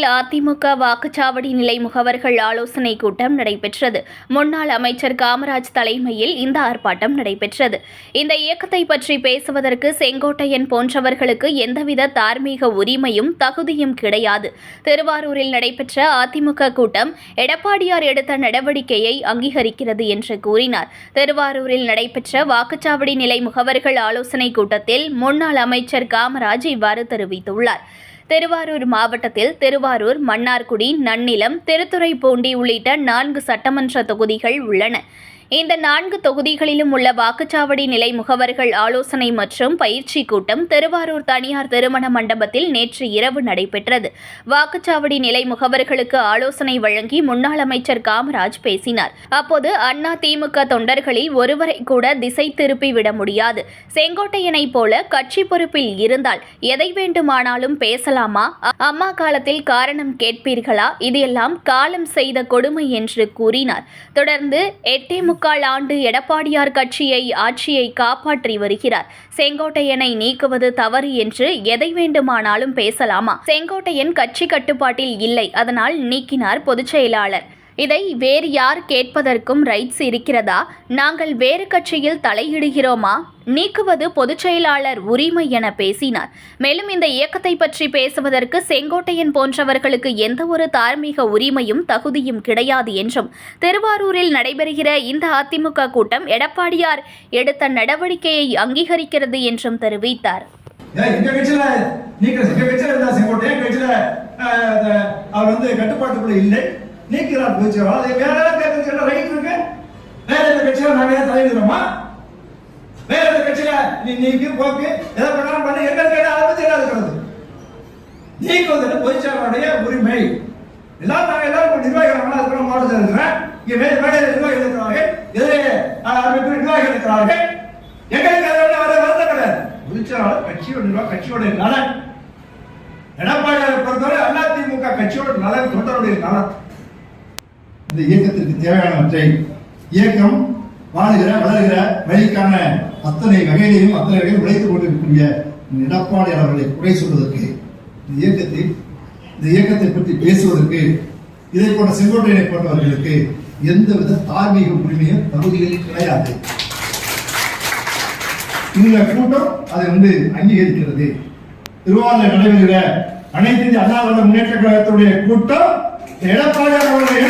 திருவாரூரில் அதிமுக வாக்குச்சாவடி நிலை முகவர்கள் ஆலோசனை கூட்டம் நடைபெற்றது. முன்னாள் அமைச்சர் காமராஜ் தலைமையில் இந்த ஆர்ப்பாட்டம் நடைபெற்றது. இந்த இயக்கத்தை பற்றி பேசுவதற்கு செங்கோட்டையன் போன்றவர்களுக்கு எந்தவித தார்மீக உரிமையும் தகுதியும் கிடையாது. திருவாரூரில் நடைபெற்ற அதிமுக கூட்டம் எடப்பாடியார் எடுத்த நடவடிக்கையை அங்கீகரிக்கிறது என்று கூறினார். திருவாரூரில் நடைபெற்ற வாக்குச்சாவடி நிலை முகவர்கள் ஆலோசனை கூட்டத்தில் முன்னாள் அமைச்சர் காமராஜ் இவ்வாறு தெரிவித்துள்ளார். திருவாரூர் மாவட்டத்தில் திருவாரூர், மன்னார்குடி, நன்னிலம், திருத்துறைப்பூண்டி உள்ளிட்ட 4 சட்டமன்ற தொகுதிகள் உள்ளன. இந்த 4 தொகுதிகளிலும் உள்ள வாக்குச்சாவடி நிலை முகவர்கள் ஆலோசனை மற்றும் பயிற்சி கூட்டம் திருவாரூர் தனியார் திருமண மண்டபத்தில் நேற்று இரவு நடைபெற்றது. வாக்குச்சாவடி நிலை முகவர்களுக்கு ஆலோசனை வழங்கி முன்னாள் அமைச்சர் காமராஜ் பேசினார். அப்போது அண்ணா திமுக தொண்டர்களில் ஒருவரை கூட திசை திருப்பி விட முடியாது. செங்கோட்டையனை போல கட்சி பொறுப்பில் இருந்தால் எதை வேண்டுமானாலும் பேசலாமா? அம்மா காலத்தில் காரணம் கேட்பீர்களா? இது எல்லாம் காலம் செய்த கொடுமை என்று கூறினார். தொடர்ந்து 8 ஆண்டு எடப்பாடியார் ஆட்சியை காப்பாற்றி வருகிறார். செங்கோட்டையனை நீக்குவது தவறு என்று எதை வேண்டுமானாலும் பேசலாமா? செங்கோட்டையன் கட்சி கட்டுப்பாட்டில் இல்லை, அதனால் நீக்கினார் பொதுச் செயலாளர். இதை வேறு யார் கேட்பதற்கும் ரைட்ஸ் இருக்கிறதா? நாங்கள் வேறு கட்சியில் தலையிடுகிறோமா? நீக்குவது பொதுச் செயலாளர் உரிமை என பேசினார். மேலும் இந்த இயக்கத்தை பற்றி பேசுவதற்கு செங்கோட்டையன் போன்றவர்களுக்கு எந்த ஒரு தார்மீக உரிமையும் தகுதியும் கிடையாது என்றும், திருவாரூரில் நடைபெறுகிற இந்த அதிமுக கூட்டம் எடப்பாடியார் எடுத்த நடவடிக்கையை அங்கீகரிக்கிறது என்றும் தெரிவித்தார். கட்டுப்பாட்டுக்குள்ள இல்லை, நீக்கிறார் போச்சுவா? அதை வேற கட்சியில ரைட் இருக்கு. வேற எந்த கட்சியில நாங்க தலையிடுறோமா? வேற எந்த கட்சியில நீக்கு போக்கு எதை பண்ணாலும் பண்ணி எங்க கேட்டா அதை பத்தி என்ன இருக்கிறது? நீக்குவது பொதுச்செயலாளருடைய உரிமை. எல்லாரும் நிர்வாகிகள் இருக்கிறோம், மாவட்டத்தில் இருக்கிறேன். இங்க மேடையில் நிர்வாகிகள் இருக்கிறார்கள், எதிரே நிர்வாகிகள் இருக்கிறார்கள். எங்களுக்கு அதை வருத்தம் கிடையாது. பொதுச்செயலாளர் கட்சியோட நலன். எடப்பாடியாரை பொறுத்தவரை அதிமுக கட்சியோட நலன், தொண்டருடைய நலன். இந்த இயக்கத்திற்கு தேவையானவற்றை இயக்கம் வளர்கிற வழிக்கான அத்தனை வகையிலையும் உழைத்துக் கொண்டிருக்கக்கூடிய எடப்பாடியார் அவர்களை குறை சொல்வதற்கு, இந்த இயக்கத்தை பற்றி பேசுவதற்கு, இதை போன்ற செங்கோட்டையனை போன்றவர்களுக்கு எந்தவித தார்மீக உரிமையும் தகுதிகளும் கிடையாது. இந்த கூட்டம் அதை அங்கீகரிக்கிறது. திருவாரூரில் நடைபெறுகிற அனைத்து இந்திய அண்ணா திராவிட முன்னேற்ற கழகத்துடைய கூட்டம் எடப்பாடியார் அவர்களுடைய